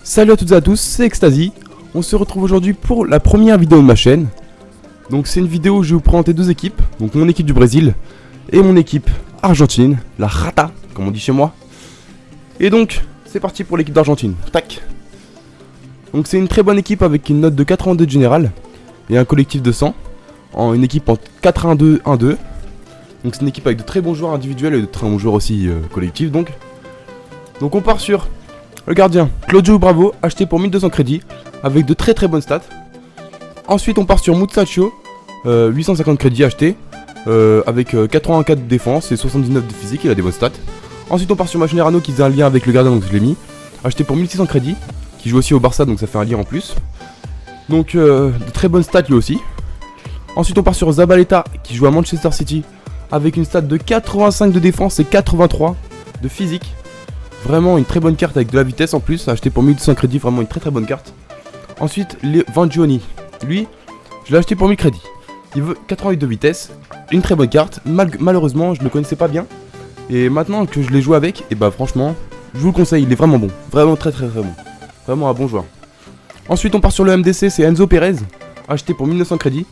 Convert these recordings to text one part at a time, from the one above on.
Salut à toutes et à tous, c'est Ecstasy. On se retrouve aujourd'hui pour la première vidéo de ma chaîne. Donc c'est une vidéo où je vais vous présenter deux équipes. Donc mon équipe du Brésil et mon équipe argentine, la Rata, comme on dit chez moi. Et donc, c'est parti pour l'équipe d'Argentine. Tac. Donc c'est une très bonne équipe avec une note de 82 de général et un collectif de 100. Une équipe en 4-1-2-1-2. Donc c'est une équipe avec de très bons joueurs individuels et de très bons joueurs aussi collectifs donc. Donc on part sur le gardien Claudio Bravo, acheté pour 1200 crédits, avec de très bonnes stats. Ensuite on part sur Muchacho, 850 crédits achetés, avec 84 de défense et 79 de physique, il a des bonnes stats. Ensuite on part sur Mascherano qui faisait un lien avec le gardien, donc je l'ai mis, acheté pour 1600 crédits, qui joue aussi au Barça, donc ça fait un lien en plus. Donc de très bonnes stats lui aussi. Ensuite on part sur Zabaleta qui joue à Manchester City, avec une stat de 85 de défense et 83 de physique. Vraiment une très bonne carte avec de la vitesse en plus, acheté pour 1200 crédits, vraiment une très bonne carte. Ensuite, Vangioni, lui, je l'ai acheté pour 1000 crédits. Il veut 88 de vitesse, une très bonne carte. Malheureusement, je ne le connaissais pas bien. Et maintenant que je l'ai joué avec, et bah franchement, je vous le conseille, il est vraiment bon. Vraiment très bon. Vraiment un bon joueur. Ensuite, on part sur le MDC, c'est Enzo Pérez, acheté pour 1900 crédits.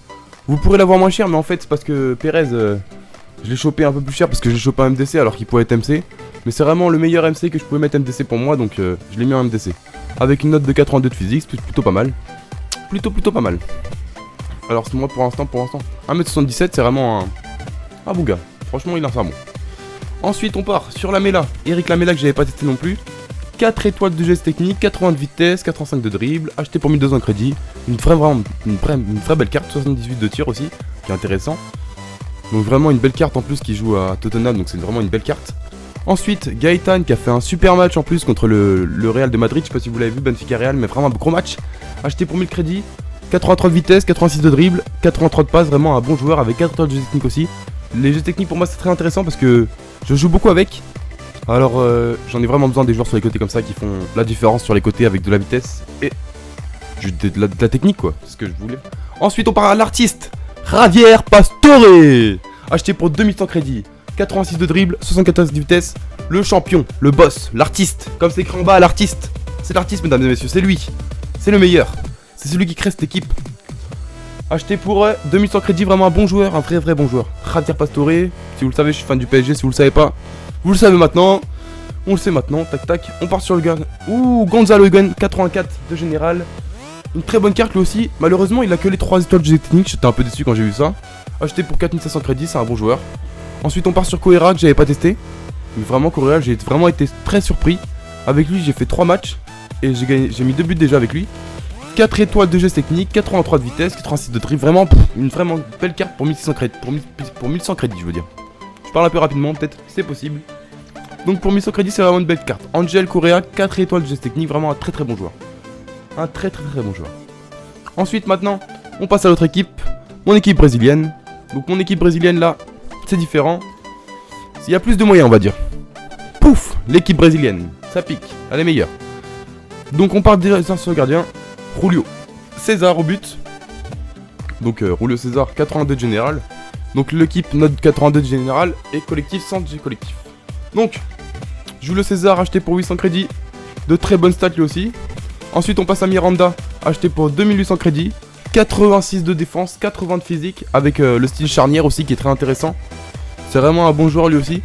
Vous pourrez l'avoir moins cher, mais en fait, c'est parce que Pérez, je l'ai chopé un peu plus cher parce que j'ai chopé un MDC alors qu'il pourrait être MC. Mais c'est vraiment le meilleur MC que je pouvais mettre MDC pour moi, donc je l'ai mis en MDC. Avec une note de 82 de physique, c'est plutôt pas mal. Plutôt pas mal. Alors c'est moi pour l'instant, 1m77, c'est vraiment un bon gars. Franchement, il a un bon. Ensuite, on part sur Lamela. Eric Lamela que j'avais pas testé non plus. 4 étoiles de geste technique, 80 de vitesse, 85 de dribble, acheté pour 1200 crédits. Une vraie belle carte, 78 de tir aussi, qui est intéressant. Donc vraiment une belle carte en plus qui joue à Tottenham, donc c'est vraiment une belle carte. Ensuite, Gaëtan qui a fait un super match en plus contre le Real de Madrid, je sais pas si vous l'avez vu, Benfica Real, mais vraiment un gros match. Acheté pour 1000 crédits, 83 de vitesse, 86 de dribble, 83 de passe, vraiment un bon joueur avec 4 étoiles de geste technique aussi. Les gestes techniques pour moi c'est très intéressant parce que je joue beaucoup avec. Alors j'en ai vraiment besoin des joueurs sur les côtés comme ça qui font la différence sur les côtés avec de la vitesse et de la technique quoi, c'est ce que je voulais. Ensuite on part à l'artiste, Javier Pastore, acheté pour 2100 crédits. 86 de dribble, 74 de vitesse, le champion, le boss, l'artiste, comme c'est écrit en bas, l'artiste. C'est l'artiste mesdames et messieurs, c'est lui. C'est le meilleur. C'est celui qui crée cette équipe. Acheté pour 2100 crédits, vraiment un bon joueur, un vrai bon joueur. Javier Pastore, si vous le savez, je suis fan du PSG, si vous le savez pas, vous le savez maintenant. On le sait maintenant, tac. On part sur le gars. Ouh, Gonzalo Higuaín, 84 de général. Une très bonne carte lui aussi. Malheureusement, il a que les 3 étoiles de technique, j'étais un peu déçu quand j'ai vu ça. Acheté pour 4500 crédits, c'est un bon joueur. Ensuite on part sur Correa que j'avais pas testé. Mais vraiment Correa j'ai vraiment été très surpris. Avec lui j'ai fait 3 matchs. Et j'ai mis 2 buts déjà avec lui. 4 étoiles de geste technique, 83 de vitesse, 86 de dribble. Vraiment une vraiment belle carte pour 1600 crédits. Pour 1100 crédits je veux dire. Je parle un peu rapidement peut-être, c'est possible. Donc pour 1100 crédits c'est vraiment une belle carte. Angel Correa, 4 étoiles de geste technique, vraiment un très bon joueur. Un très bon joueur. Ensuite maintenant on passe à l'autre équipe. Mon équipe brésilienne. Donc mon équipe brésilienne là, c'est différent. Il y a plus de moyens on va dire. Pouf, l'équipe brésilienne, ça pique, elle est meilleure. Donc on part déjà sur le gardien, Julio César au but. Donc Julio César, 82 de général. Donc l'équipe note 82 de général et collectif 100 de collectif. Donc Julio César acheté pour 800 crédits, de très bonnes stats lui aussi. Ensuite on passe à Miranda, acheté pour 2800 crédits. 86 de défense, 80 de physique, avec le style charnière aussi qui est très intéressant. C'est vraiment un bon joueur lui aussi.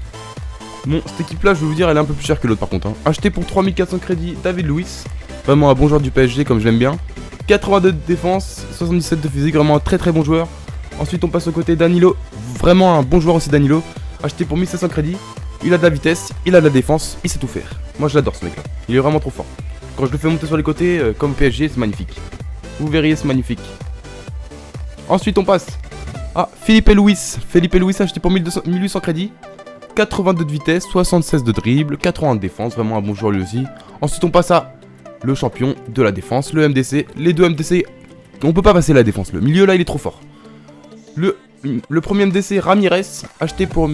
Bon, cette équipe là, je vais vous dire, elle est un peu plus chère que l'autre par contre. Acheté pour 3400 crédits, David Luiz. Vraiment un bon joueur du PSG comme je l'aime bien. 82 de défense, 77 de physique, vraiment un très bon joueur. Ensuite on passe au côté Danilo, vraiment un bon joueur aussi Danilo. Acheté pour 1500 crédits, il a de la vitesse, il a de la défense, il sait tout faire. Moi je l'adore ce mec là, il est vraiment trop fort. Quand je le fais monter sur les côtés, comme PSG, c'est magnifique. Vous verriez, c'est magnifique. Ensuite, on passe à Felipe Luis. Felipe Luis acheté pour 1800 crédits. 82 de vitesse, 76 de dribble, 80 de défense. Vraiment un bon joueur lui aussi. Ensuite, on passe à le champion de la défense, le MDC. Les deux MDC, on peut pas passer la défense. Le milieu là, il est trop fort. Le premier MDC, Ramirez, acheté pour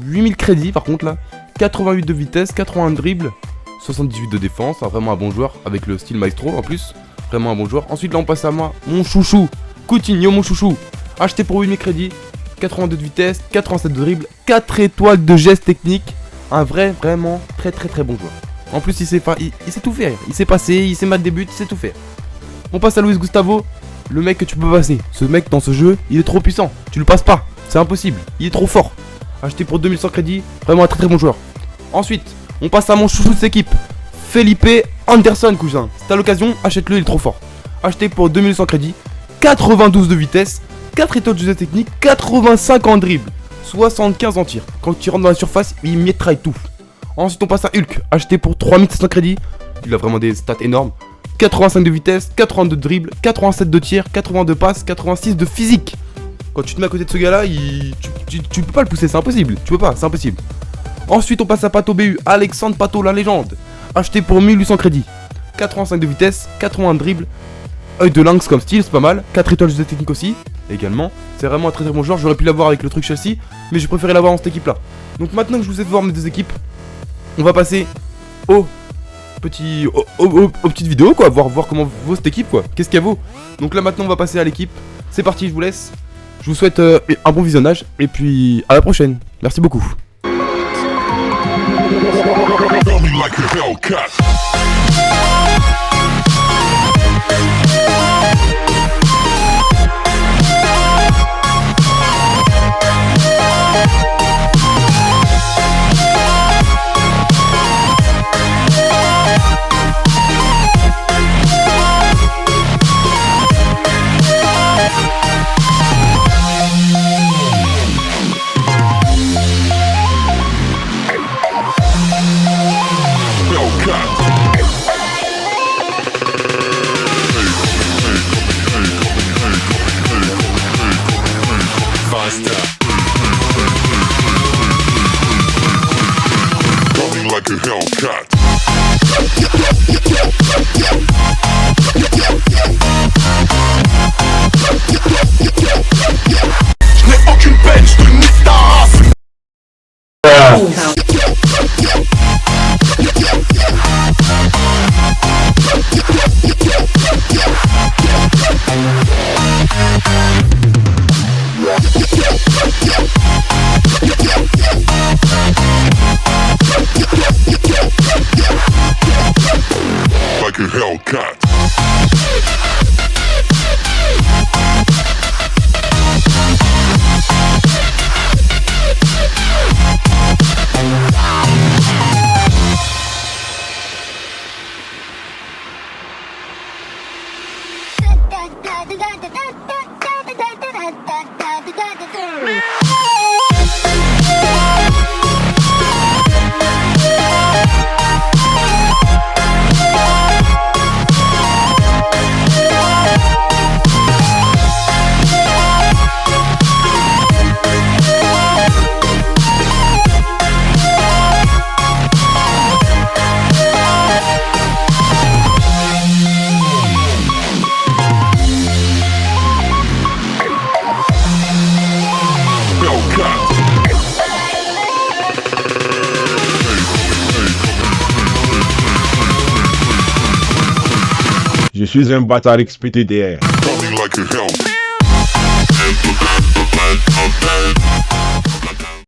8000 crédits par contre là. 88 de vitesse, 81 de dribble, 78 de défense. Vraiment un bon joueur avec le style maestro en plus. Vraiment un bon joueur. Ensuite là on passe à moi, mon chouchou, Coutinho mon chouchou. Acheté pour 8000 crédits, 82 de vitesse, 87 de dribble, 4 étoiles de geste technique. Un vraiment très bon joueur. En plus, il sait tout faire. Il sait passer, il sait mettre des buts, il sait tout faire. On passe à Luis Gustavo, le mec que tu peux passer. Ce mec dans ce jeu, il est trop puissant. Tu le passes pas, c'est impossible. Il est trop fort. Acheté pour 2100 crédits, vraiment un très très bon joueur. Ensuite, on passe à mon chouchou de cette équipe, Felipe Anderson, cousin. Si t'as l'occasion, achète-le, il est trop fort. Acheté pour 2100 crédits, 92 de vitesse, 4 étoiles de jeu technique, 85 en dribble, 75 en tir. Quand tu rentres dans la surface, il mitraille tout. Ensuite, on passe à Hulk, acheté pour 3700 crédits. Il a vraiment des stats énormes. 85 de vitesse, 82 de dribble, 87 de tir, 82 de passe, 86 de physique. Quand tu te mets à côté de ce gars-là, tu peux pas le pousser, c'est impossible. Tu peux pas, c'est impossible. Ensuite, on passe à Pato BU, Alexandre Pato, la légende. Acheté pour 1800 crédits. 85 de vitesse, 80 de dribble, œil de lynx comme style, c'est pas mal. 4 étoiles de jeu technique aussi, également. C'est vraiment un très très bon joueur, j'aurais pu l'avoir avec le truc Chelsea, mais j'ai préféré l'avoir dans cette équipe-là. Donc maintenant que je vous ai fait voir mes deux équipes, on va passer aux petites vidéos, quoi, voir comment vaut cette équipe, quoi. Qu'est-ce qu'elle vaut. Donc là maintenant on va passer à l'équipe. C'est parti, je vous laisse. Je vous souhaite un bon visionnage et puis à la prochaine. Merci beaucoup. Like a Hellcat. Je n'ai aucune peine, je te nique ta race. Like a Hellcat. Je suis un bâtard expédié. Coming like a hell.